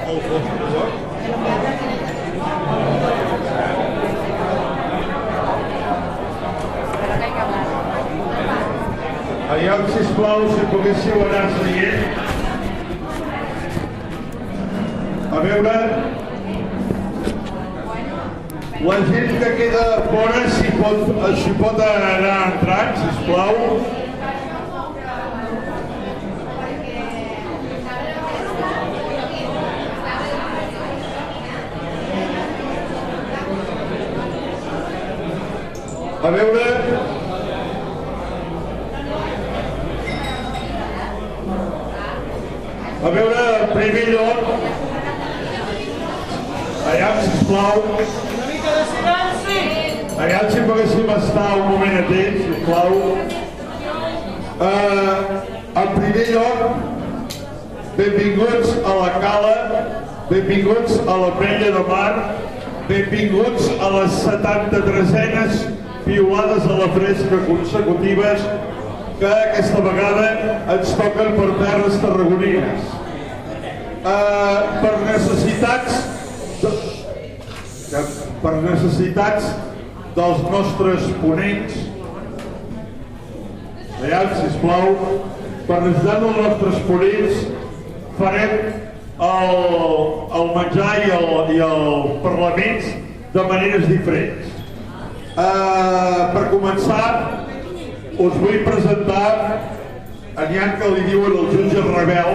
el fons. Aviam, sisplau, si poguéssiu anar seient. A veure, la gent que queda fora, si pot anar entrant, sisplau. A veure... A veure, en primer lloc, allà, sisplau. Una mica de silenci! Allà, si poguéssim estar un moment atents, sisplau. En primer lloc, benvinguts a la Cala, benvinguts a la Brella de Mar, benvinguts a les 73enes piulades a la fresca consecutives que aquesta vegada ens toquen per terres tarragonines. Per necessitats dels nostres ponents, allà, sisplau, per necessitats dels nostres ponents farem el menjar i el Parlament de maneres diferents. Per començar, us vull presentar a n'hi ha que li diuen el jutge rebel,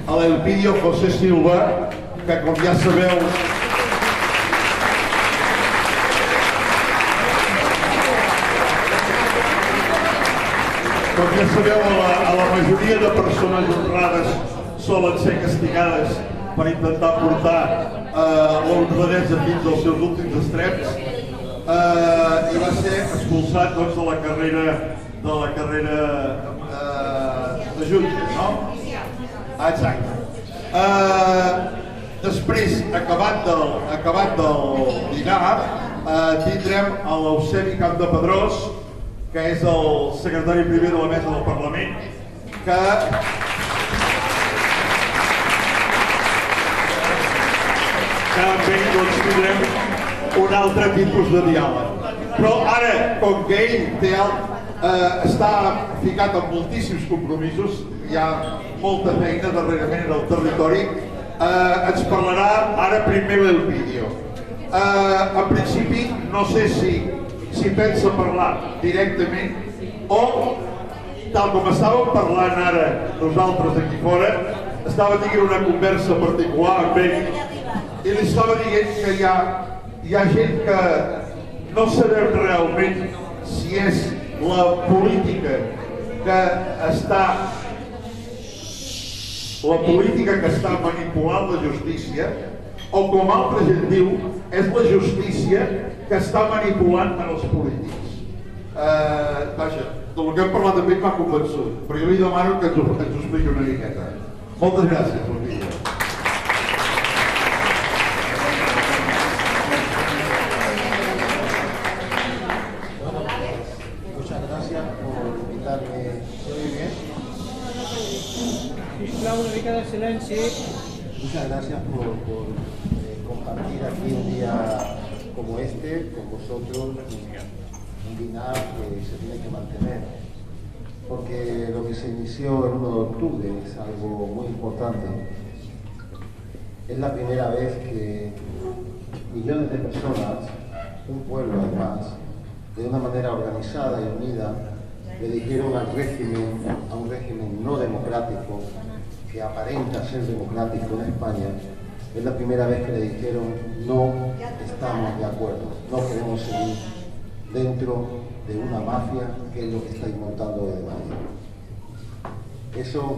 a l'Elpidio José Silva, que com ja sabeu a la majoria de persones honrades solen ser castigades per intentar portar l'honradesa fins als seus últims extrems, i va ser expulsat doncs, de la carrera de jutge, no? Exacte. Després, acabat del dinar, tindrem a l'Eusebi Campdepadrós, que és el secretari primer de la mesa del Parlament, que també doncs, tindrem un altre tipus de diàleg. Però ara, com que ell està ficat en moltíssims compromisos, hi ha molta feina darrerament en el territori, ens parlarà ara primer l'Elpidio. En principi, no sé si pensa parlar directament o, tal com estàvem parlant ara nosaltres aquí fora, estava tenint una conversa particular amb ell i li estava dient que hi ha gent que no sabem realment si és la política que està manipulant la justícia o, com altra gent diu, és la justícia que està manipulant en els polítics. Vaja, del que hem parlat amb ell m'ha convençut, però jo li demano que ens ho expliqui una miqueta. Moltes gràcies, Elpidio. Una mica de silenci. Muchas gracias por compartir aquí un día como este con vosotros, un dinar que se tiene que mantener, porque lo que se inició el 1 de octubre es algo muy importante. Es la primera vez que millones de personas, un pueblo además, de una manera organizada y unida, le dijeron a un régimen no democrático, que aparenta ser democrático en España, es la primera vez que le dijeron no estamos de acuerdo, no queremos seguir dentro de una mafia que es lo que estáis montando desde Madrid. Eso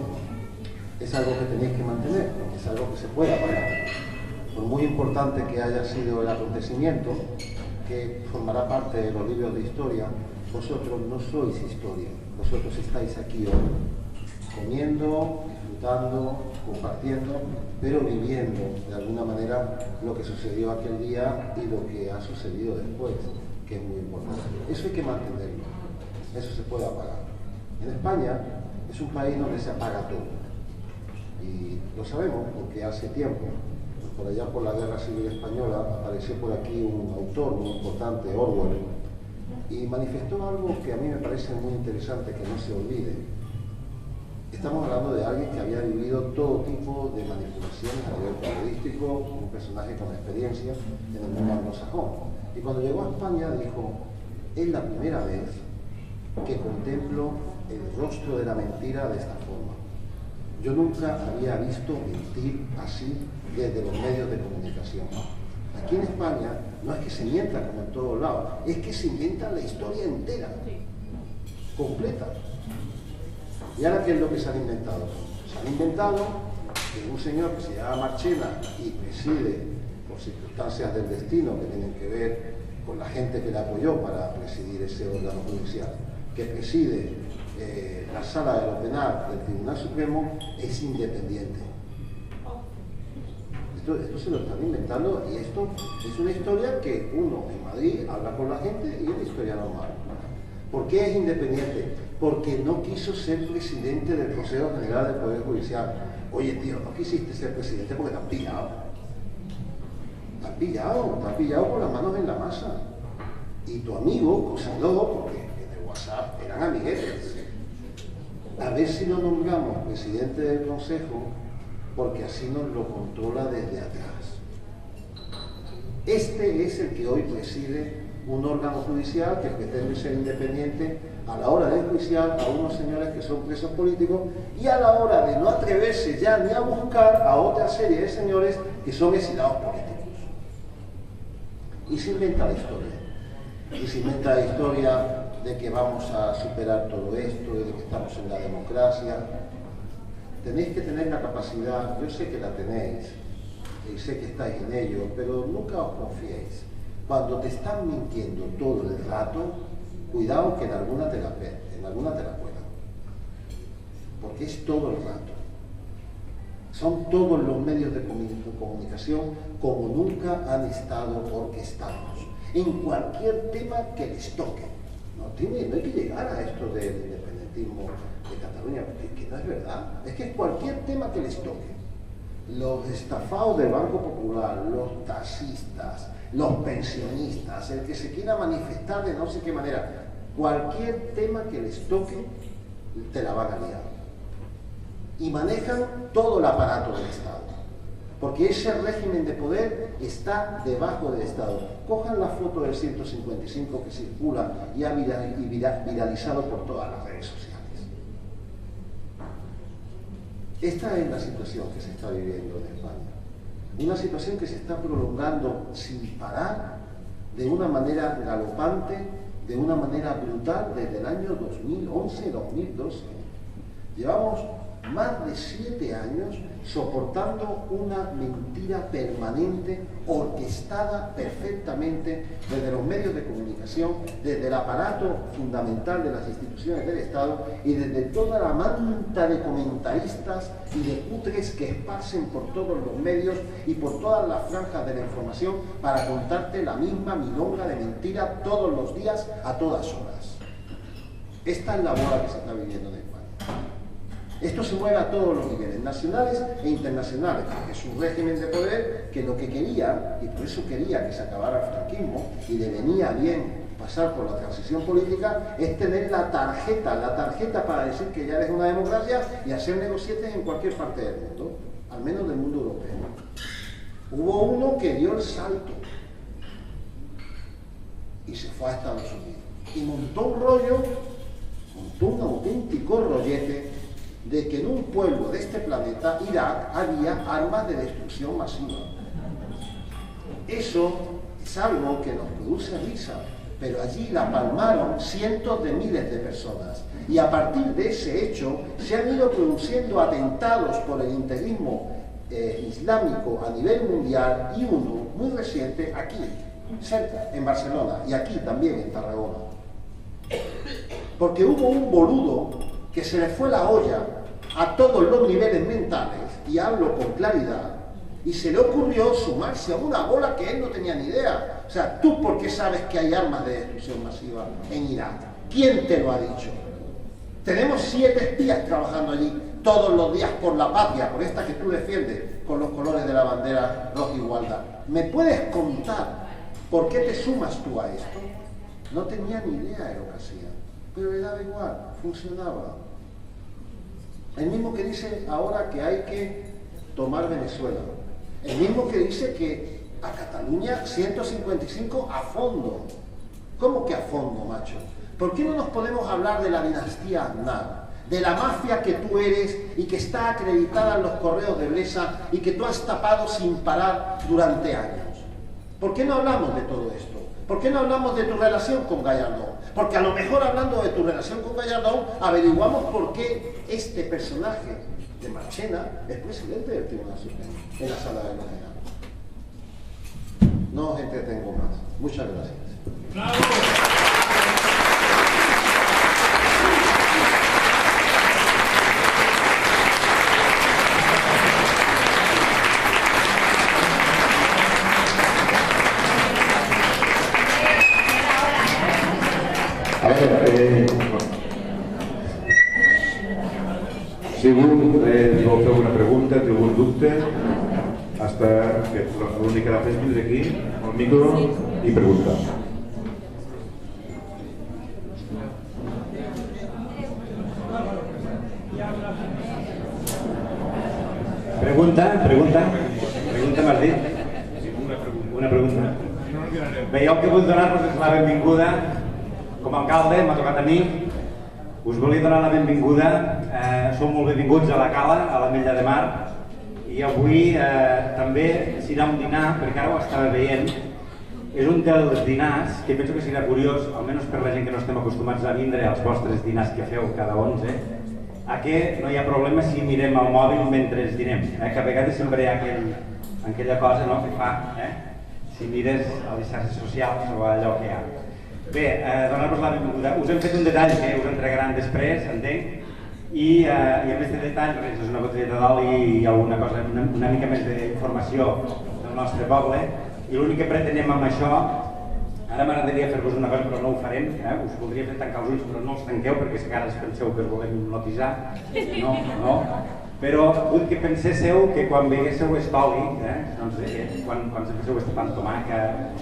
es algo que tenéis que mantener, es algo que se puede apagar. Por muy importante que haya sido el acontecimiento, que formará parte de los libros de historia, vosotros no sois historia, vosotros estáis aquí hoy, comiendo, disfrutando, compartiendo, pero viviendo de alguna manera lo que sucedió aquel día y lo que ha sucedido después, que es muy importante. Eso hay que mantenerlo, eso se puede apagar. En España es un país donde se apaga todo. Y lo sabemos porque hace tiempo, por allá por la Guerra Civil Española, apareció por aquí un autor muy importante, Orwell, y manifestó algo que a mí me parece muy interesante que no se olvide. Estamos hablando de alguien que había vivido todo tipo de manipulaciones a nivel periodístico, un personaje con experiencia en el mundo anglosajón. Y cuando llegó a España dijo, es la primera vez que contemplo el rostro de la mentira de esta forma. Yo nunca había visto mentir así desde los medios de comunicación. Aquí en España no es que se mienta como en todos lados, es que se inventa la historia entera, completa. ¿Y ahora qué es lo que se han inventado? Se han inventado que un señor que se llama Marchena y preside, por circunstancias del destino que tienen que ver con la gente que le apoyó para presidir ese órgano judicial, que preside la sala de lo penal del Tribunal Supremo, es independiente. Esto se lo están inventando y esto es una historia que uno en Madrid habla con la gente y es una historia normal. ¿Por qué es independiente? Porque no quiso ser presidente del Consejo General del Poder Judicial. Oye, tío, no quisiste ser presidente porque te han pillado. Te han pillado con las manos en la masa. Y tu amigo, Cosaló, porque en el WhatsApp eran amiguetes. A ver si lo nombramos presidente del Consejo, porque así nos lo controla desde atrás. Este es el que hoy preside un órgano judicial que pretende ser independiente a la hora de enjuiciar a unos señores que son presos políticos y a la hora de no atreverse ya ni a buscar a otra serie de señores que son exilados políticos. Y se inventa la historia. Y se inventa la historia de que vamos a superar todo esto, de que estamos en la democracia. Tenéis que tener la capacidad, yo sé que la tenéis, y sé que estáis en ello, pero nunca os confiéis. Cuando te están mintiendo todo el rato, cuidado que en alguna te la cuelan. Porque es todo el rato. Son todos los medios de comunicación como nunca han estado orquestados. En cualquier tema que les toque. No hay que llegar a esto del independentismo de Cataluña, que no es verdad. Es que cualquier tema que les toque. Los estafados del Banco Popular, los taxistas, los pensionistas, el que se quiera manifestar de no sé qué manera, cualquier tema que les toque, te la van a liar. Y manejan todo el aparato del Estado. Porque ese régimen de poder está debajo del Estado. Cojan la foto del 155 que circula y ha viralizado por todas las redes sociales. Esta es la situación que se está viviendo en España. Una situación que se está prolongando sin parar, de una manera galopante, de una manera brutal, desde el año 2011-2012. Llevamos más de 7 años soportando una mentira permanente, orquestada perfectamente desde los medios de comunicación, desde el aparato fundamental de las instituciones del Estado y desde toda la manta de comentaristas y de cutres que esparcen por todos los medios y por todas las franjas de la información para contarte la misma milonga de mentira todos los días, a todas horas. Esta es la bola que se está viviendo en España. Esto se mueve a todos los niveles, nacionales e internacionales, porque es un régimen de poder que lo que quería, y por eso quería que se acabara el franquismo, y le venía bien pasar por la transición política, es tener la tarjeta para decir que ya eres una democracia y hacer negocietes en cualquier parte del mundo, al menos del mundo europeo. Hubo uno que dio el salto y se fue a Estados Unidos y montó un rollo, montó un auténtico rollete de que en un pueblo de este planeta, Irak, había armas de destrucción masiva. Eso es algo que nos produce risa, pero allí la palmaron cientos de miles de personas. Y a partir de ese hecho se han ido produciendo atentados por el integrismo islámico a nivel mundial y uno muy reciente aquí, cerca, en Barcelona, y aquí también en Tarragona. Porque hubo un boludo que se le fue la olla a todos los niveles mentales, y hablo con claridad, y se le ocurrió sumarse a una bola que él no tenía ni idea. O sea, ¿tú por qué sabes que hay armas de destrucción masiva en Irak? ¿Quién te lo ha dicho? Tenemos 7 espías trabajando allí. todos los días por la patria, por esta que tú defiendes, con los colores de la bandera roja igualdad. ¿Me puedes contar por qué te sumas tú a esto? No tenía ni idea de lo que hacía, pero le daba igual, funcionaba. El mismo que dice ahora que hay que tomar Venezuela. El mismo que dice que a Cataluña 155 a fondo. ¿Cómo que a fondo, macho? ¿Por qué no nos podemos hablar de la dinastía Aznar? De la mafia que tú eres y que está acreditada en los correos de Blesa y que tú has tapado sin parar durante años. ¿Por qué no hablamos de todo esto? ¿Por qué no hablamos de tu relación con Gallardón? Porque a lo mejor hablando de tu relación con Gallardón averiguamos por qué este personaje de Marchena es presidente del Tribunal Supremo en la Sala de los Senado. No os entretengo más. Muchas gracias. ¡Bravo! A veure, si algú vol fer alguna pregunta, té algun dubte, hasta que l'únic que ha de fer és vindre aquí, al micro, i preguntar. Pregunta m'has dit? Una pregunta. Bé, jo el que vull donar-vos és la benvinguda. Com a alcalde, m'ha tocat a mi. Us volia donar la benvinguda. Sou molt benvinguts a la Cala, a l'Ametlla de Mar. I avui també serà un dinar, perquè ara ho estava veient. És un dels dinars que penso que serà curiós, almenys per la gent que no estem acostumats a vindre als vostres dinars que feu cada 11, a que no hi ha problema si mirem el mòbil mentre dinem, que a vegades sempre hi ha aquella cosa que fa, si mires a les xarxes socials o allò que hi ha. Bé, donar-vos la benvinguda. Us hem fet un detall que us entregaran després, entenc, i a més de detall, és una botelleta d'oli i alguna cosa, una mica més d'informació del nostre poble, i l'únic que pretenem amb això, ara m'agradaria fer-vos una cosa però no ho farem, us voldria fer tancar els ulls però no els tanqueu perquè si encara penseu que us volem hipnotitzar, no, però vull que penséssiu que quan veguéssiu aquest oli, quan féssiu aquesta pantomaca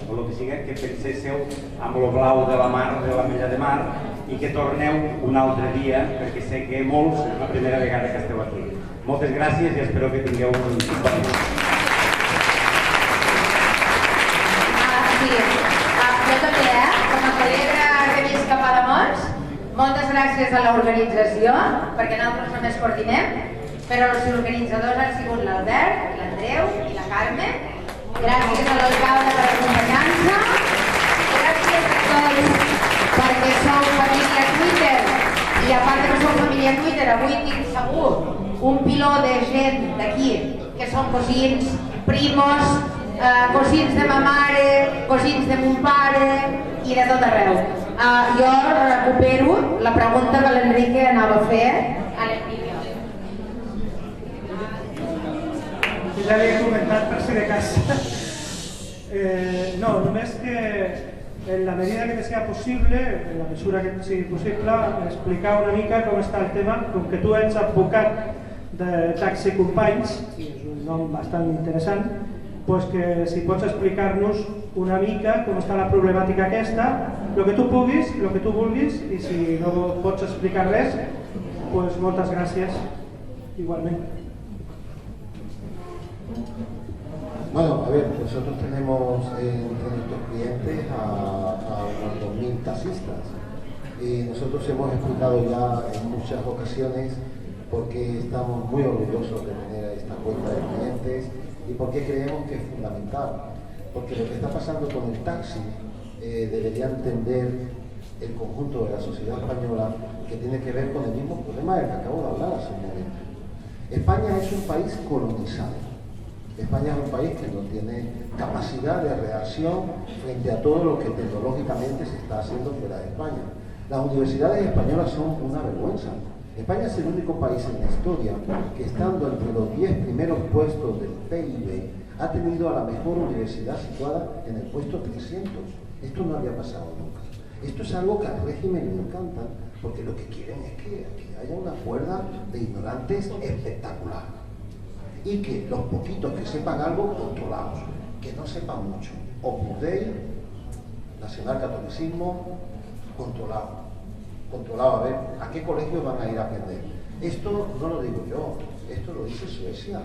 o el que siga, que penséssiu amb el blau de la mar, de l'Ametlla de Mar, i que torneu un altre dia, perquè sé que molts és la primera vegada que esteu aquí. Moltes gràcies i espero que tingueu un bon dia. Jo també, com a col·lega que visc cap a Palamós, moltes gràcies a l'organització, perquè nosaltres només coordinem, però els organitzadors han sigut l'Albert, l'Andreu i la Carme. Gràcies a l'alcalde per acompanyar-nos, gràcies a tots perquè sou família Twitter, i a part que sou família Twitter, avui tinc segur un piló de gent d'aquí, que són cosins, primos, cosins de ma mare, cosins de mon pare i de tot arreu. Jo recupero la pregunta que l'Enrique anava a fer a l'Enrique. Ja l'he comentat per si de casa. No, només que en la medida que sea posible, en la mesura que sigui possible, explicar una mica com està el tema, com que tu ets advocat de Taxi Companys, i és un nom bastant interessant, pues que si pots explicar-nos una mica com està la problemàtica aquesta, el que tu puguis, el que tu vulguis, i si no pots explicar res, pues moltes gràcies, igualment. Bueno, a ver, nosotros tenemos entre nuestros clientes a unos 2000 taxistas y nosotros hemos explicado ya en muchas ocasiones por qué estamos muy orgullosos de tener esta cuenta de clientes y por qué creemos que es fundamental, porque lo que está pasando con el taxi debería entender el conjunto de la sociedad española, que tiene que ver con el mismo problema del que acabo de hablar hace un momento. España es un país colonizado. España es un país que no tiene capacidad de reacción frente a todo lo que tecnológicamente se está haciendo fuera de España. Las universidades españolas son una vergüenza. España es el único país en la historia que, estando entre los 10 primeros puestos del PIB, ha tenido a la mejor universidad situada en el puesto 300. Esto no había pasado nunca. Esto es algo que al régimen le encanta porque lo que quieren es que haya una cuerda de ignorantes espectacular y que los poquitos que sepan algo, controlados, que no sepan mucho. Opus Dei, nacionalcatolicismo, controlado, a ver a qué colegios van a ir a aprender. Esto no lo digo yo, esto lo dice Suecia.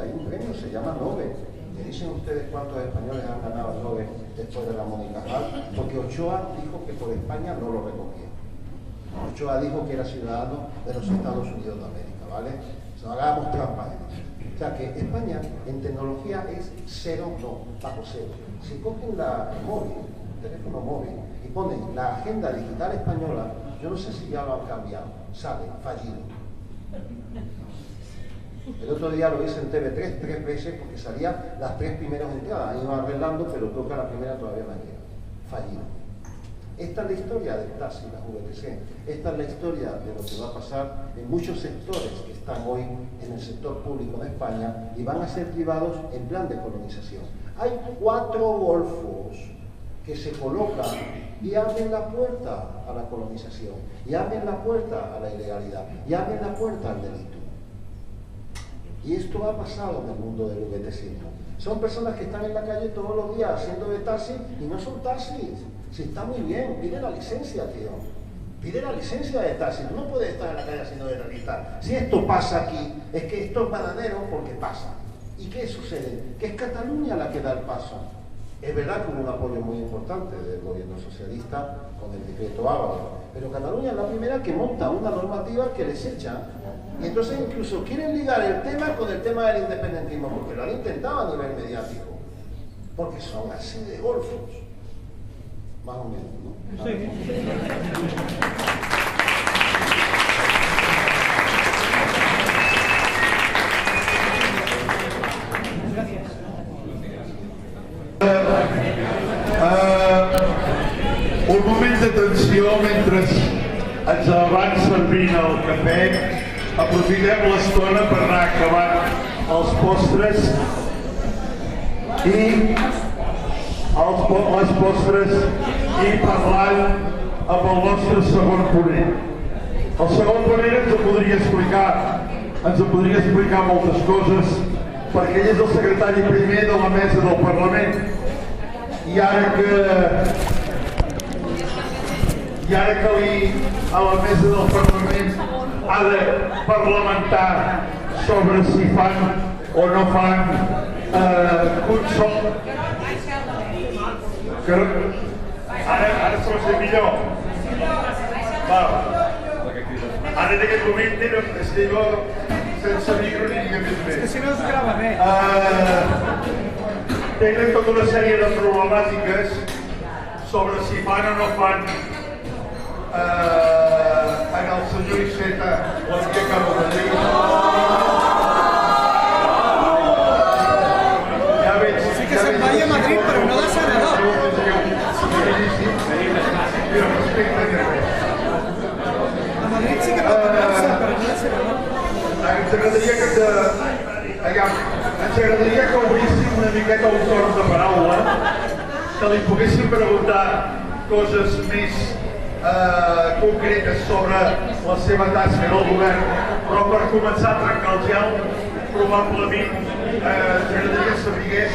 Hay un premio, se llama Nobel. ¿Me dicen ustedes cuántos españoles han ganado el Nobel después de Ramón y Cajal? Porque Ochoa dijo que por España no lo recogía. Ochoa dijo que era ciudadano de los Estados Unidos de América, ¿vale? O sea, hagamos trampa en eso. O sea que España en tecnología es cero, no, bajo cero. Si cogen el teléfono móvil, y ponen la agenda digital española, yo no sé si ya lo han cambiado, sale fallido. El otro día lo hice en TV3 3 veces porque salían las 3 primeras entradas, iban arreglando, pero creo que la primera todavía no llega. Fallido. Esta es la historia del taxi, la VTC. Esta es la historia de lo que va a pasar en muchos sectores que están hoy en el sector público de España y van a ser privados en plan de colonización. Hay 4 golfos que se colocan y abren la puerta a la colonización, y abren la puerta a la ilegalidad, y abren la puerta al delito. Y esto ha pasado en el mundo del VTC. Son personas que están en la calle todos los días haciendo de taxi y no son taxis. Si está muy bien, pide la licencia, tío. Pide la licencia de taxi. Tú no puedes estar en la calle haciendo de taxista. Si esto pasa aquí, es que esto es bananero porque pasa. ¿Y qué sucede? Que es Cataluña la que da el paso. Es verdad que hubo un apoyo muy importante del gobierno socialista con el decreto Ábalos, pero Cataluña es la primera que monta una normativa que les echa. Y entonces incluso quieren ligar el tema con el tema del independentismo, porque lo han intentado a nivel mediático. Porque son así de golfos. Más o menos, ¿no? Sí. Un moment d'atenció mentre ens van servint el cafè. Aprofitem l'estona per anar acabant els postres i parlant amb el nostre segon ponent. El segon ponent ens podria explicar moltes coses, perquè ell és el secretari primer de la mesa del Parlament. I ara que a la mesa del Parlament ha de parlamentar sobre si fan o no fan consol. Ara s'ho sé millor. Ara en aquest moment estic sense micro ni més bé. És que si no es grava bé. Tenen tota una sèrie de problemàtiques sobre si fan o no fan en el senyor Iceta o el que acabo de dir. Sí que se'n vaya a Madrid, però no de senador. A Madrid sí que pot anar-se, però no de senador. Ens agradaria que obríssim una miqueta el torn de paraula, que li poguéssim preguntar coses més concretes sobre la seva tasca del govern, però per començar a trencar el gel, probablement ens agradaria saber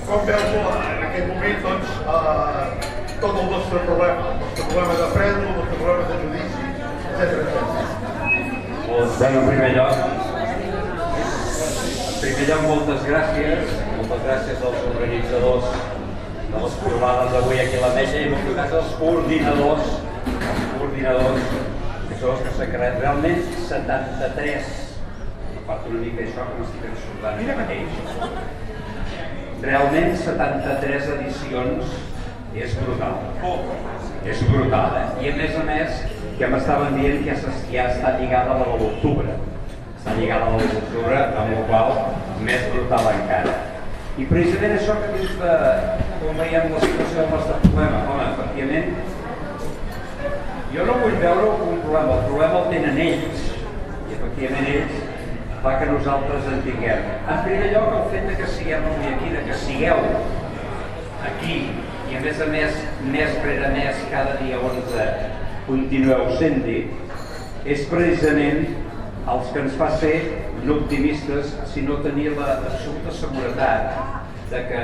com veus en aquest moment tot el nostre problema de preu, el nostre problema de judici, etc. Bueno, en primer lloc, moltes gràcies als organitzadors de les jornades d'avui aquí a l'Ametlla i en moltes gràcies als coordinadors, que són els que s'han creat realment 73, a part una mica això que m'estic ensortant ara mateix, realment 73 edicions és brutal, i a més que m'estaven dient que ja està lligada a la de l'octubre, amb la qual més brutal encara. I precisament això que dius de com veiem la situació del nostre problema, home, efectivament, jo no vull veure un problema, el problema el tenen ells, i efectivament ells fa que nosaltres en tinguem. En primer lloc, el fet que siguem avui aquí, que sigueu aquí i a més rere mes, cada dia 11 continueu sent-hi, és precisament els que ens fa ser no optimistes, sinó tenir l'absoluta seguretat de que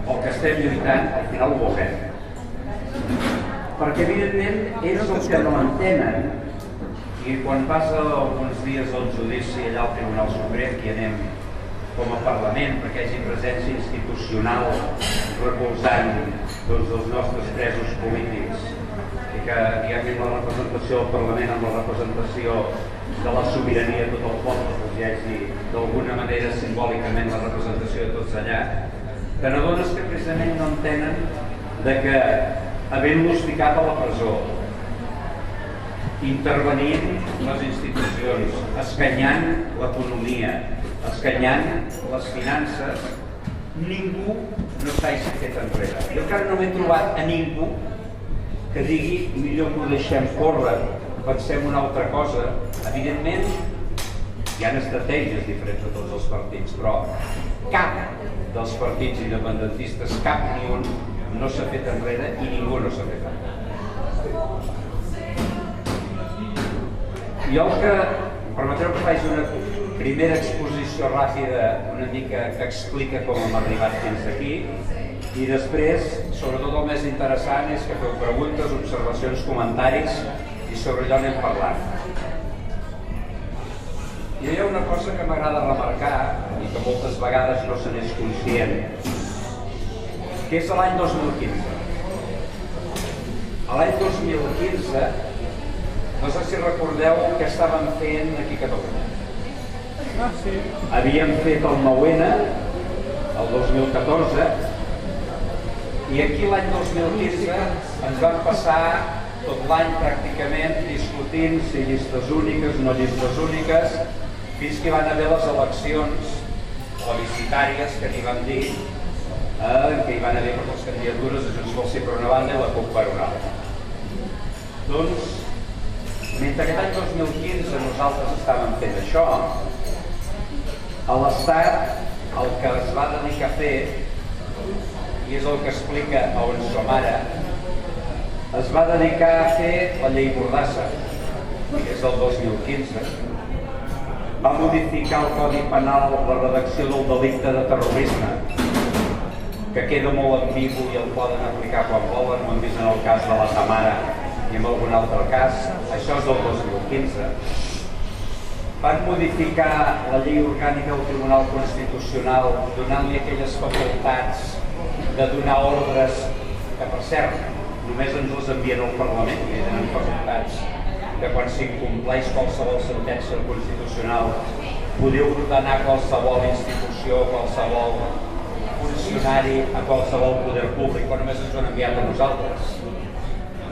el que estem lluitant al final ho veurem. Perquè evidentment ells els que no entenen, i quan passa alguns dies al judici allà al Tribunal Suprem, que hi anem com a Parlament perquè hi hagi presència institucional recolzant els nostres presos polítics i que diguem la representació del Parlament amb la representació de la sobirania de tot el poble, doncs hi hagi d'alguna manera simbòlicament la representació de tots allà, te n'adones que precisament no entenen de que havent-los ficat a la presó, intervenint les institucions, escanyant l'economia, escanyant les finances, ningú no s'hagi fet enrere. Jo encara no m'he trobat a ningú que digui millor que ho deixem córrer, pensem una altra cosa. Evidentment, hi ha estratègies diferents a tots els partits, però cap dels partits independentistes, cap ni un, no s'ha fet enrere i ningú no s'ha fet enrere. Jo que em permetreu que faci una primera exposició ràpida una mica que explica com hem arribat fins aquí i després, sobretot el més interessant és que feu preguntes, observacions, comentaris i sobre allò anem parlant. I hi ha una cosa que m'agrada remarcar i que moltes vegades no se n'és conscient, que és l'any 2015. A l'any 2015, no sé si recordeu què estàvem fent aquí a Catalunya. Havíem fet el 9N, el 2014, i aquí l'any 2015 ens vam passar tot l'any pràcticament discutint si llistes úniques, no llistes úniques, fins que hi van haver les eleccions plebiscitàries que n'hi vam dir, que hi van haver per les candidatures de Junts pel Sí per una banda i la CUP per una altra. Doncs, mentre aquest any 2015 nosaltres estàvem fent això, a l'Estat el que es va dedicar a fer, i és el que explica on som ara, es va dedicar a fer la llei Mordassa, que és del 2015, va modificar el Codi Penal la redacció del delicte de terrorisme, que queda molt ambigu i el poden aplicar quan volen, ho hem vist en el cas de la Tamara i en algun altre cas, això és del 2015. Van modificar la llei orgànica del Tribunal Constitucional donant-li aquelles facultats de donar ordres que, per cert, només ens les envien al Parlament i tenen facultats que quan s'incompleix qualsevol sentència constitucional podeu ordenar qualsevol institució, qualsevol funcionari a qualsevol poder públic, però només ens ho han enviat a nosaltres.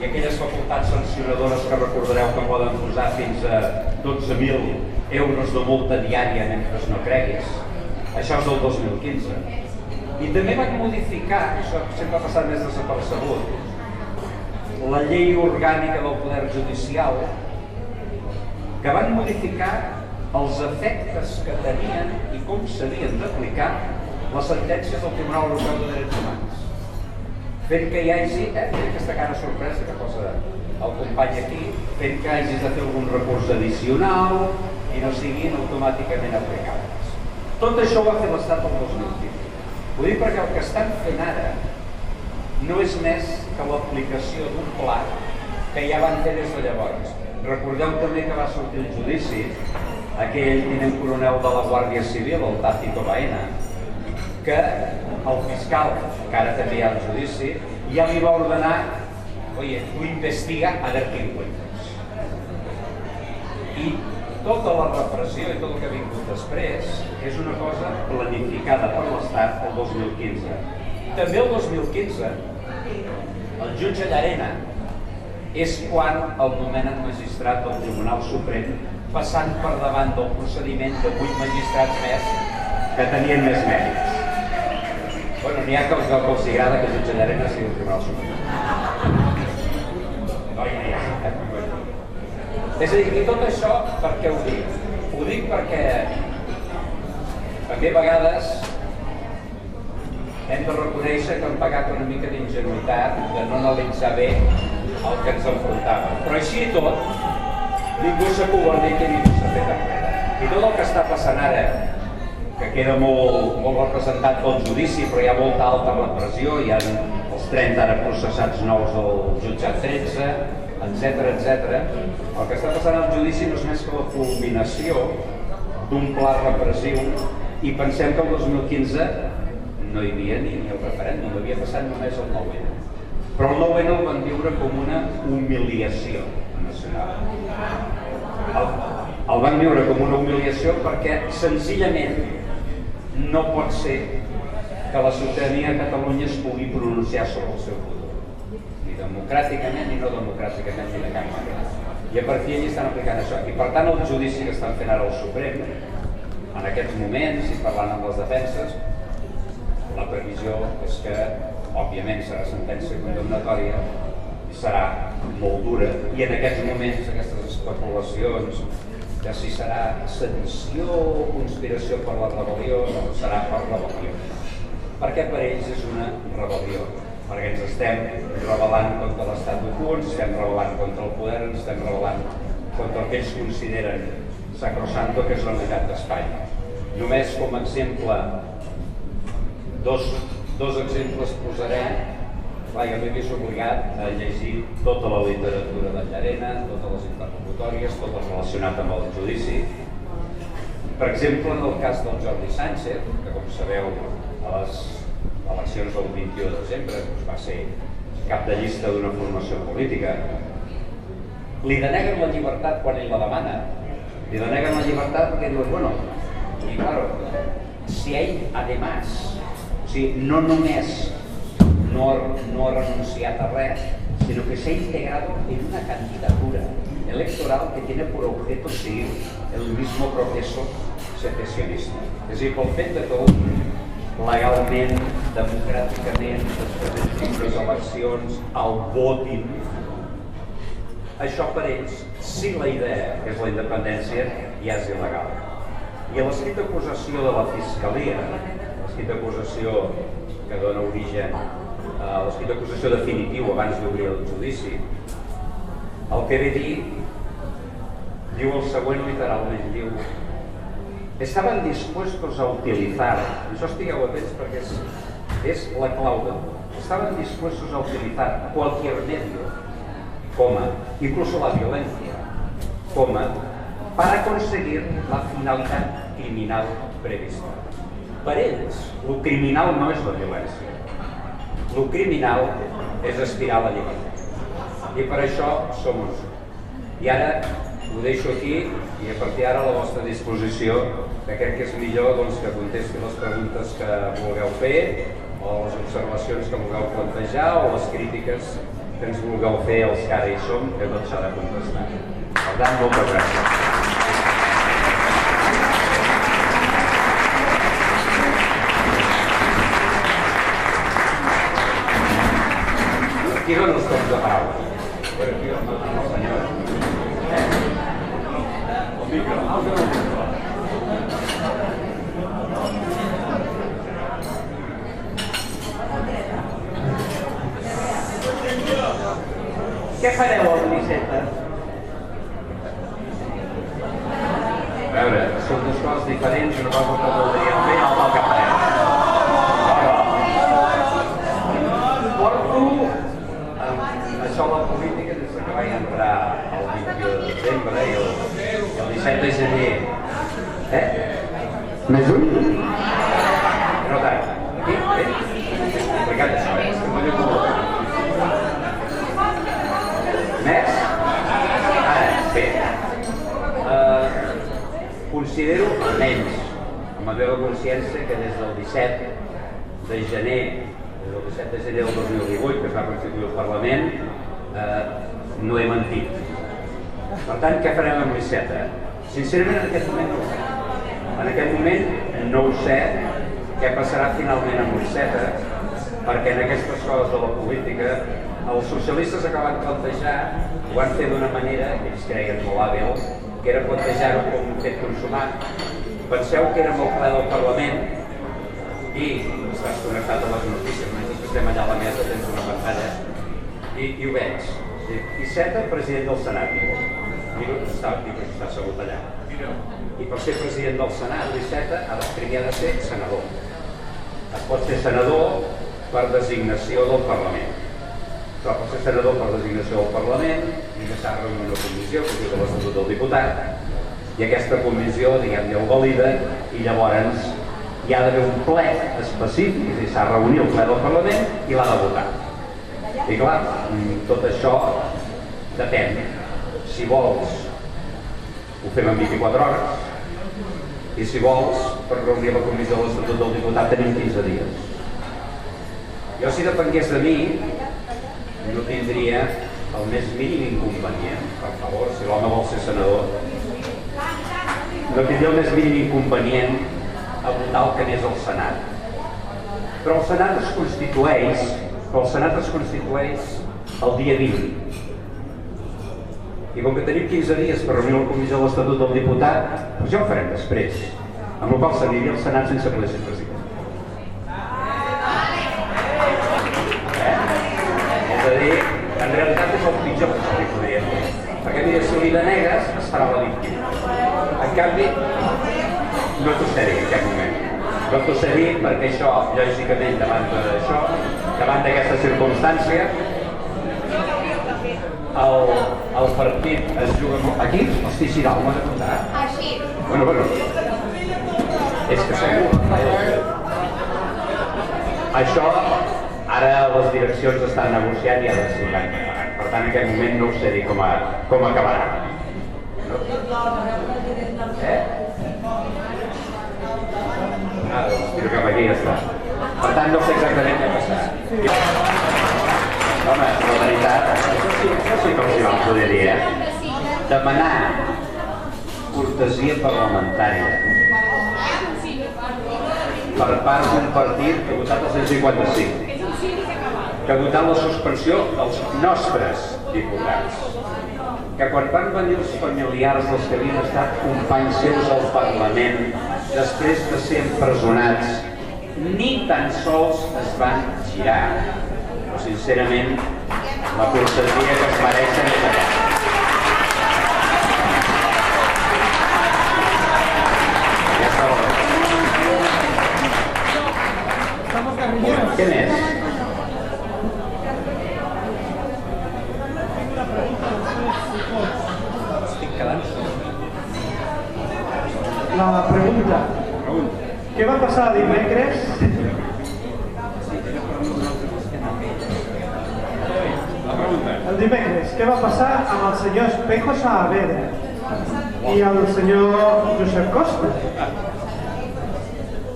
I aquelles facultats sancionadores que recordareu que poden posar fins a 12.000 euros de multa diària mentre no creguis. Això és del 2015. I també van modificar, això sempre ha passat més desapercebut, la llei orgànica del Poder Judicial, que van modificar els efectes que tenien i com s'havien d'aplicar les sentències del Tribunal Europeu de Drets Humans. Fent que hi hagi, aquesta cara sorpresa que posa el company aquí, fent que hagis de fer algun recurs addicional i no siguin automàticament aplicades. Tot això ho va fer l'Estat el 2015. Ho dic perquè el que estan fent ara no és més que l'aplicació d'un pla que ja van fer des de llavors. Recordeu també que va sortir el judici aquell tinent coronel de la Guàrdia Civil, el Tácito Baena, que el fiscal, que ara també hi ha el judici, ja li va ordenar, oye, tu investiga a ver qué encuentras. I tota la repressió i tot el que ha vingut després és una cosa planificada per l'Estat el 2015. També el 2015, el jutge Llarena és quan el nomenen magistrat del Tribunal Suprem, passant per davant del procediment de 8 magistrats més que tenien més mèrits. Bueno, n'hi ha que els agrada que el jutge Llarena sigui el Tribunal Suprem. No hi ha. És a dir, i tot això per què ho dic? Ho dic perquè també a vegades hem de reconèixer que hem pagat una mica d'ingenuïtat de no analitzar bé el que ens enfrontava. Però així i tot, ningú s'ha covardit i ningú s'ha fet enrere. I tot el que està passant ara, que queda molt representat pel judici, però hi ha molta alta repressió, hi ha els 30 ara processats nous del jutjat 13, etc. El que està passant al judici no és més que la culminació d'un pla repressiu, i pensem que el 2015 no hi havia ni el referèndum, havia passat només el 9-N. Però el 9-N el van viure com una humiliació nacional. El van viure com una humiliació perquè senzillament no pot ser que la ciutadania de Catalunya es pugui pronunciar sobre el seu futur, ni democràticament ni no democràticament ni de cap manera. I a partir d'allí estan aplicant això. I per tant el judici que estan fent ara al Suprem, en aquests moments, i parlant amb les defenses, la previsió és que, òbviament, serà sentència condemnatòria, serà molt dura, i en aquests moments aquestes especulacions de si serà sedició o conspiració per la rebel·lió, no serà per rebel·lió. Perquè per ells és una rebel·lió, perquè ens estem rebel·lant contra l'estat d'ocult, estem rebel·lant contra el poder, ens estem rebel·lant contra el que ells consideren sacrosanto, que és la unitat d'Espanya. Només com a exemple, dos exemples posaré. Clar, jo m'he vist obligat a llegir tota la literatura de Llarena, totes les interlocutòries, tot el relacionat amb el judici. Per exemple, en el cas del Jordi Sánchez, que com sabeu a les eleccions del 21 de desembre va ser cap de llista d'una formació política, li deneguen la llibertat quan ell la demana. Li deneguen la llibertat perquè diuen, bueno, y claro, si ell, además, o sigui, no només no ha renunciat a res, sino que se ha integrado en una candidatura electoral que tiene por objeto seguir el mismo proceso secesionista. És a dir, pel fet de tot, legalment, democràticament, després d'unes eleccions, el votin, això per ells, si la idea és la independència, ja és il·legal. I a l'escrit d'acusació de la Fiscalia, l'escrit d'acusació que dona origen a l'escrit d'acusació definitiu abans d'obrir el judici, el que ve a dir, diu el següent literalment, diu: estaban dispuestos a utilizar, això estigueu atents perquè és la clau de tot, estaban dispuestos a utilizar cualquier medio, incluso la violencia, para conseguir la finalitat criminal prevista. Per ells, el criminal no és la violència. El criminal és aspirar a la llibertat. I per això som uns. I ara ho deixo aquí i a partir d'ara a la vostra disposició, que crec que és millor que contesti les preguntes que vulgueu fer o les observacions que vulgueu plantejar o les crítiques que ens vulgueu fer els que ara hi som, que tot s'ha de contestar. Per tant, moltes gràcies. Qui dona els temps de paraula? Aquí el senyor. El micro. Què fareu al Vicenta? A veure, són dues coses diferents, una cosa que voldríem fer i l'altra que farem. Això la política des que vaig entrar el 21 de desembre i el 17 de gener. Més un? No tant. Aquí? Explicat això, que m'ho diu molt. Més? Ara, bé. Considero, almenys, amb la meva consciència, que des del 17 de gener del 2018, que es va constituir el Parlament, no he mentit. Per tant, què farem amb l'Iceta? Sincerament, en aquest moment no ho sé. En aquest moment no ho sé què passarà finalment amb l'Iceta, perquè en aquestes coses de la política els socialistes acaben de plantejar, ho van fer d'una manera que ells creien molt hàbil, que era plantejar-ho com un fet consumat. Penseu que érem al ple del Parlament i estàs connectat a les notícies, mentre que estem allà a la mesa tens una pantalla i ho veig. Iceta, president del Senat, miro que està assegut allà. I per ser president del Senat, l'Iceta primer ha de ser senador. Es pot ser senador per designació del Parlament. Però pot ser senador per designació del Parlament i que s'ha reunit una comissió, que és l'Estatut del Diputat, i aquesta comissió, diguem-ne, ho valida i llavors hi ha d'haver un ple específic, és a dir, s'ha de reunir el ple del Parlament i l'ha de votar. I clar, tot això depèn. Si vols, ho fem en 24 hores, i si vols, per reunir la comissió de l'Estatut del Diputat tenim 15 dies. Jo, si depengués de mi, no tindria el més mínim inconvenient, per favor, si l'home vol ser senador, no tindria el més mínim inconvenient a votar el que anés al Senat. Però el Senat es constitueix el dia 20. I com que tenim 15 dies per reunir la comissió de l'Estatut del Diputat, doncs ja ho farem després. Amb la qual s'aniria al Senat sense poder ser president. És a dir, en realitat és el pitjor que se li podria fer. Perquè mira, si li denegues, es farà la víctima. En canvi, no t'ho sé dir en aquest moment. No t'ho sé dir perquè això, lògicament, davant d'això, davant d'aquesta circumstància, el partit es juga aquí? Hosti, si dalt, m'ho has de posar? Així. Bueno. És que segur. Això, ara les direccions estan negociant i ara s'ho van preparant. Per tant, en aquest moment no ho sé dir com acabarà. Doncs tiro cap aquí i ja està. Per tant, no sé exactament què passarà. Home, la veritat, això sí que els hi vam poder dir, demanar cortesia parlamentària per part d'un partit que ha votat el 155, que ha votat la suspensió dels nostres diputats, que quan van venir els familiars dels que havien estat companys seus al Parlament després de ser empresonats, ni tan sols es van girar. Però sincerament, la cortesia que es mereixen és aquesta. Què més? La pregunta. Què va passar dimecres? El dimecres, què va passar amb el senyor Espejo Saavedra i el senyor Josep Costa?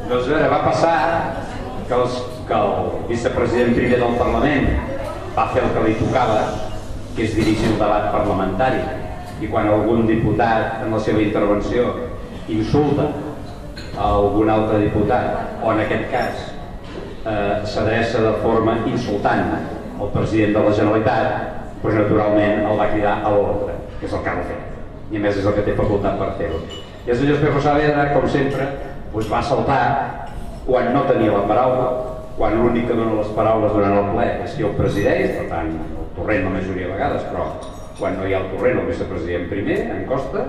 Doncs a veure, va passar que el vicepresident primer del Parlament va fer el que li tocava, que és dirigir el debat parlamentari, i quan algun diputat en la seva intervenció insulta a algun altre diputat, o en aquest cas s'adreça de forma insultant al president de la Generalitat, doncs naturalment el va cridar a l'ordre, que és el que ha de fer, i a més és el que té facultat per fer-ho. I el senyor Espejo Saavedra, com sempre, va saltar quan no tenia la paraula, quan l'únic que dona les paraules durant el ple és qui el presideix, per tant, el torrent la majoria de vegades, però quan no hi ha el torrent, el vicepresident primer, en Costa,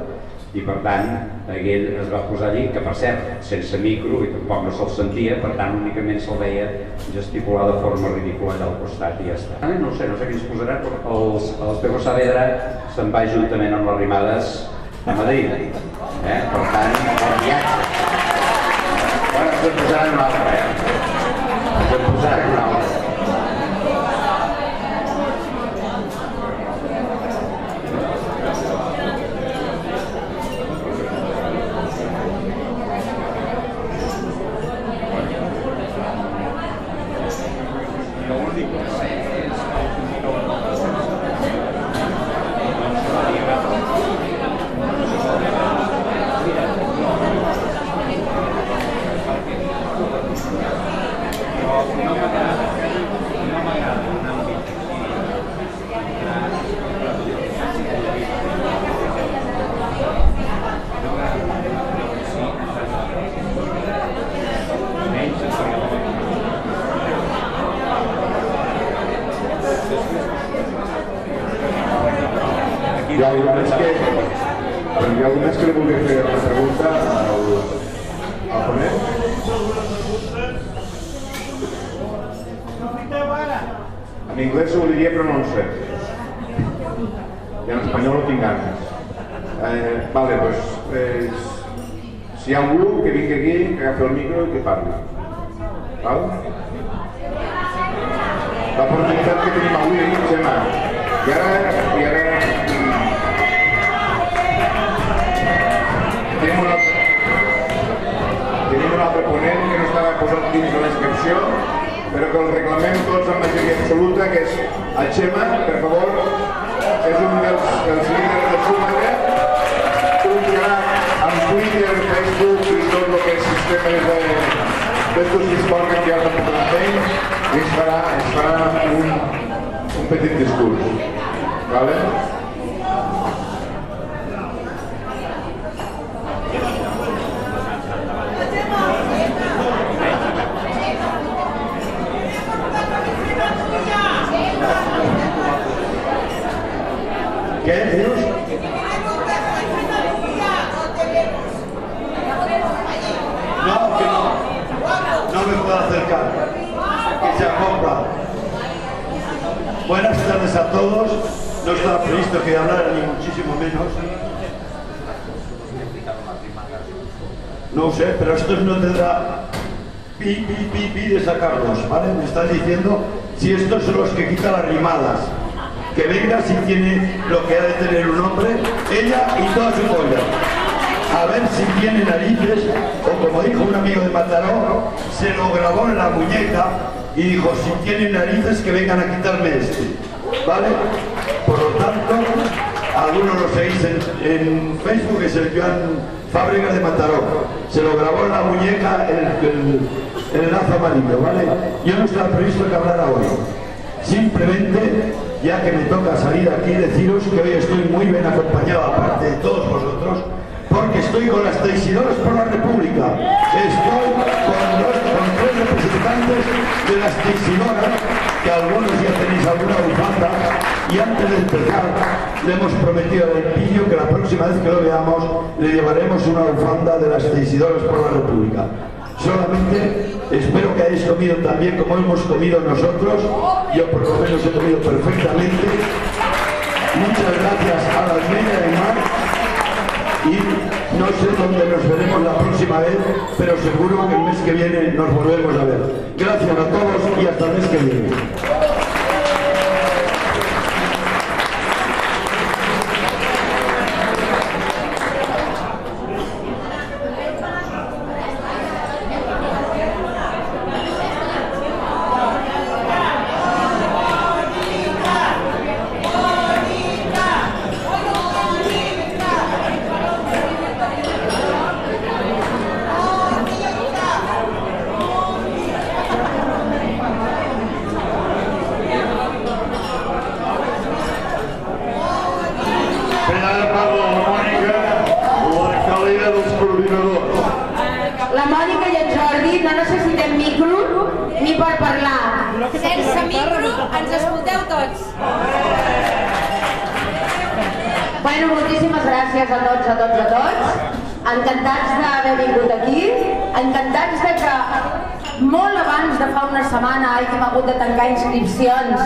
i per tant, ell es va posar allí, que per cert, sense micro, i tampoc no se'l sentia, per tant, únicament se'l veia gesticular de forma ridícula allà al costat i ja està. No sé qui ens posarà, però l'Espejo Saavedra se'n va juntament amb les Arrimadas a Madrid. Per tant, el viatge. Bueno, ens en posaran un altre, ens en posaran un altre. Hi ha algú més que li vulgui fer una pregunta al ponent? En anglès ho diria però no ho sé. I en espanyol no tinc ganes. Vale, doncs, si hi ha algú que vingui aquí, que agafi el micro i que parli. Val? L'oportunitat que tenim avui, Gemma. I ara... Tenim un altre ponent que no estava posat dins de la inscripció, però que el reclamem tots amb majoria absoluta, que és el Xema, per favor, és un dels líders de Súmare, un crac amb Twitter, Facebook i tot el que és sistemes d'estos que es poden canviar de tot el temps, i ens farà un petit discurs. Vale? ¿Qué dios? No, que no. No me puedo acercar. Que se acopla. Buenas tardes a todos. No estaba previsto que hablara ni muchísimo menos. No sé, pero estos no tendrá pi de sacarlos, ¿vale? Me estás diciendo si estos son los que quitan las rimadas. Que venga si tiene lo que ha de tener un hombre, ella y toda su polla. A ver si tiene narices, o como dijo un amigo de Mataró, se lo grabó en la muñeca y dijo, si tienen narices que vengan a quitarme este. ¿Vale? Por lo tanto, algunos lo seguís en Facebook, es el Joan Fábricas de Mataró. Se lo grabó en la muñeca el lazo amarillo, ¿vale? Yo no estaba previsto que hablara hoy. Simplemente, ya que me toca salir aquí, deciros que hoy estoy muy bien acompañado, aparte de todos vosotros, porque estoy con las Teixidoras por la República. Estoy con tres representantes de las Teixidoras, que algunos ya tenéis alguna bufanda, y antes de empezar le hemos prometido al Pillo que la próxima vez que lo veamos le llevaremos una bufanda de las Teixidoras por la República. Solamente espero que hayáis comido también como hemos comido nosotros. Yo por lo menos he comido perfectamente. Muchas gracias a la Almeida de Mar. Y no sé dónde nos veremos la próxima vez, pero seguro que el mes que viene nos volvemos a ver. Gracias a todos y hasta el mes que viene. La Mònica i en Jordi no necessitem micro ni per parlar. Sense micro ens escolteu tots. Bueno, moltíssimes gràcies a tots. Encantats d'haver vingut aquí. Encantats de que molt abans de fa una setmana hem hagut de tancar inscripcions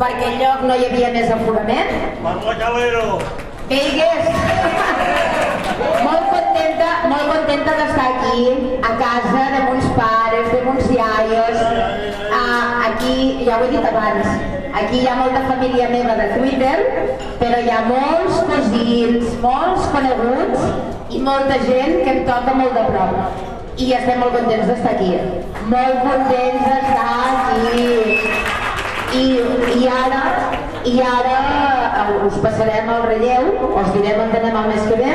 perquè al lloc no hi havia més aforament. Parla Calero! Veigues! Molt contenta d'estar aquí, a casa de mons pares, de mons iaios. Aquí, ja ho he dit abans, aquí hi ha molta família meva de Twitter, però hi ha molts cosins, molts coneguts i molta gent que em toca molt de prop. I estem molt contents d'estar aquí. Molt contents d'estar aquí. I ara us passarem el relleu, us direm on anem el mes que ve,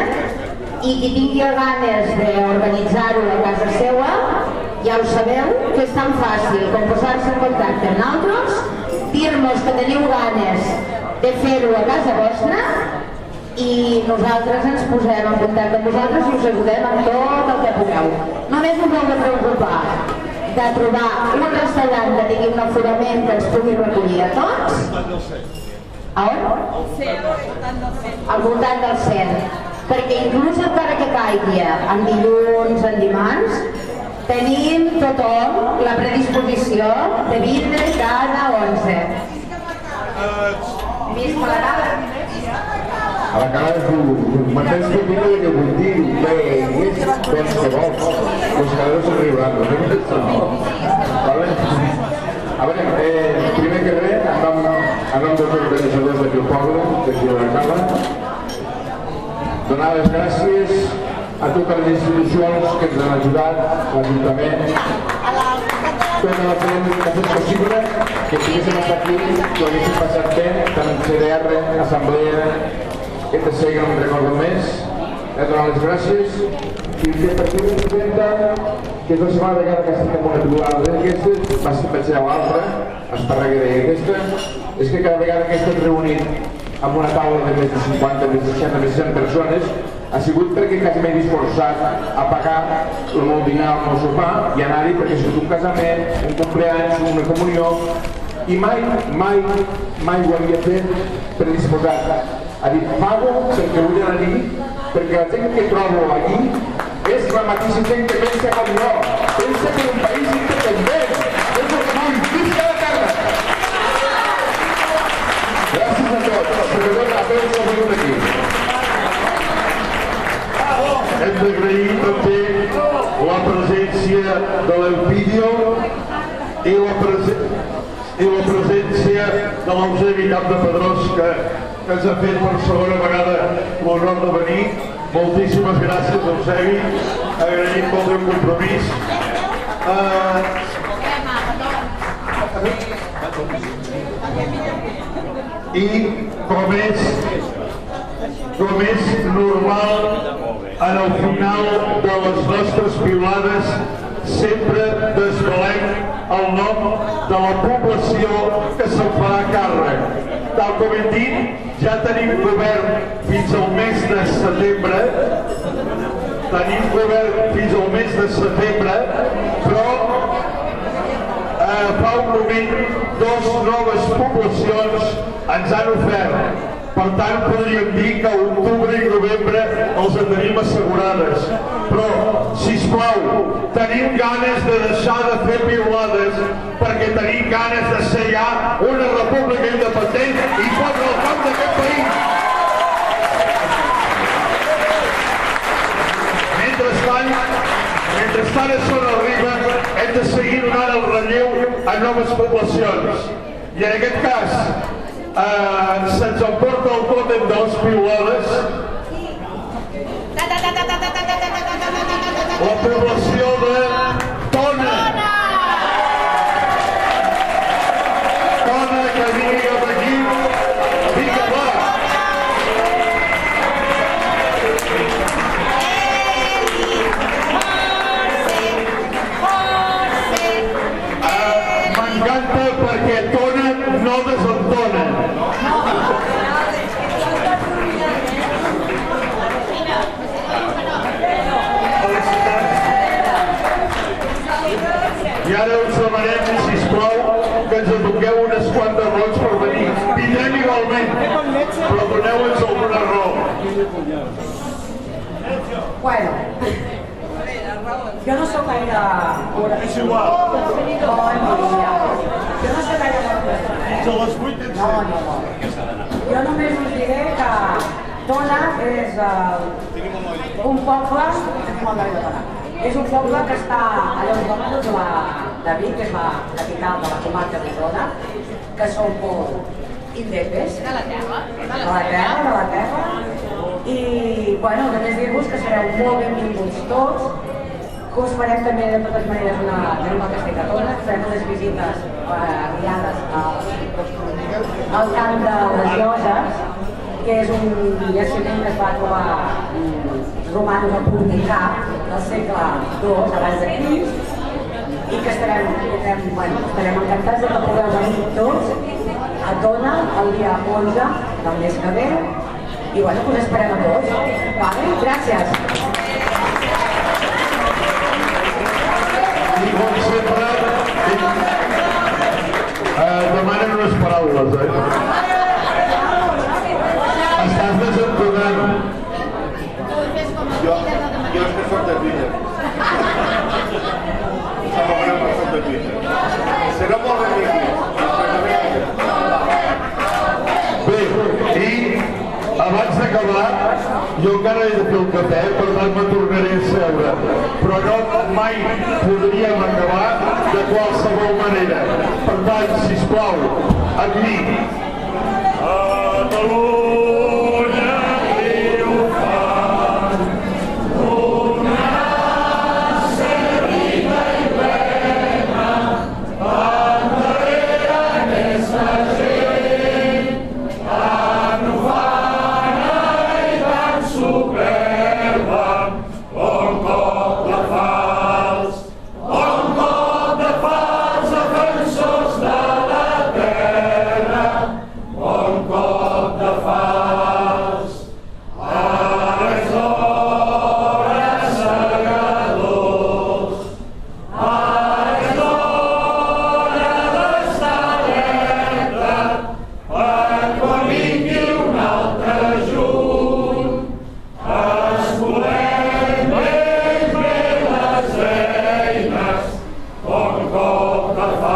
i qui tingui ganes d'organitzar-ho a casa seva, ja ho sabeu, que és tan fàcil com posar-se en contacte amb nosaltres, dir-nos que teniu ganes de fer-ho a casa vostra i nosaltres ens posem en contacte amb vosaltres i us ajudem amb tot el que pugueu. Només us heu de preocupar de trobar un restaurant que tingui un aforament que ens pugui recollir a tots, A on? Al voltant del centre. Perquè inclús encara que caigui en dilluns, en dimarts, tenim tothom la predisposició de vindre cada 11. Visca la Cala. A la Cala és un mateix que mira que vull dir, doncs que vols, els caladors se'n riuran, no? A veure, primer que res, en nom dels organitzadors d'aquí al poble, d'aquí a la Cala, donar les gràcies a totes les institucions que ens han ajudat, l'Ajuntament, tota la gent que ha fet possible que estiguéssim aquí, que ho haguéssim passat bé, tant en CDR, Assemblea, etc., que no em recordo més, donar les gràcies i que per aquí presenta que és la segona vegada que estic en una trobada d'aquestes, vaig ser a l'altra, Esparrague deia aquesta, és que cada vegada que estem reunint amb una taula de més de 50, més de 60, més de 100 persones, ha sigut perquè quasi m'he disposat a pagar el meu dinar, el meu sopar i anar-hi perquè ha sigut un casament, un compleanys, una comunió, i mai ho havia fet predisposat. Ha dit, pago perquè vull anar-hi, perquè la gent que trobo allí és la mateixa gent que pensa com jo, pensa que un país independent, és el que vull, visca la Carla! Gràcies a tots, sobretot a tots els que vingut aquí. Hem d'agrair també la presència de l'Elpidio i la presència de l'Eusebi Campdepedrós que ens ha fet per segona vegada l'honor de venir. Moltíssimes gràcies, Eusebi. Agraïm molt el compromís. I com és normal, en el final de les nostres piulades sempre desvelem el nom de la població que se'n farà càrrec. Tal com hem dit, ja tenim govern fins al mes de setembre, però fa un moment dues noves poblacions ens han ofert. Per tant, podríem dir que a octubre i novembre els en tenim assegurades. Però, sisplau, tenim ganes de deixar de fer piulades perquè tenim ganes de ser ja una república independent i fotre el camp d'aquest país. Mentrestant això no arriba, hem de seguir donant el relleu a noves poblacions. I en aquest cas, se'ns emporta el tòtem de les piulades. La població de Tona. Tona, que vingui cap aquí. Vinga, va. M'encanta perquè Tona no desentona. I ara us demanem, sisplau, que ens adoqueu unes quantes raons per venir. Vindrem igualment, però doneu-nos alguna raó. Bueno, jo no sóc gaire... És igual. Jo no sóc gaire bona. Fins a les 8 en No. Jo només us diré que Tona és un poble... És un poble que està a 10 quilòmetres de Vic, que és la capital de la comarca d'Osona, que són indepes. De la terra. I, bueno, només dir-vos que sereu molt benvinguts tots, que us farem també de totes maneres tenim el castell de Tona, farem unes visites guiades al camp de les Lloses, que és un jaciment que es va trobar romanos a publicar del segle II abans de Crist i que estarem encantats de que pugueu venir tots a Tona el dia 11 del mes que ve i bueno, us esperem a tots. Vale? Gràcies. I com sempre, demanen unes paraules, de Twitter. Serà molt benvingut. Bé, i abans d'acabar, jo encara he de fer un cafè, per tant me tornaré a seure. Però no, mai podríem acabar de qualsevol manera. Per tant, sisplau, amb mi. Catalunya triomfant, una serrita i plena, endarrere aquesta gent, tan ufana i tan superba, bon cop de fals, defensors de la terra, bon cop de fals. Ara és hora, segadors, ara és hora d'estar alerta, per quan vingui un altre juny, escolem ben bé les eines, bon cop de fals.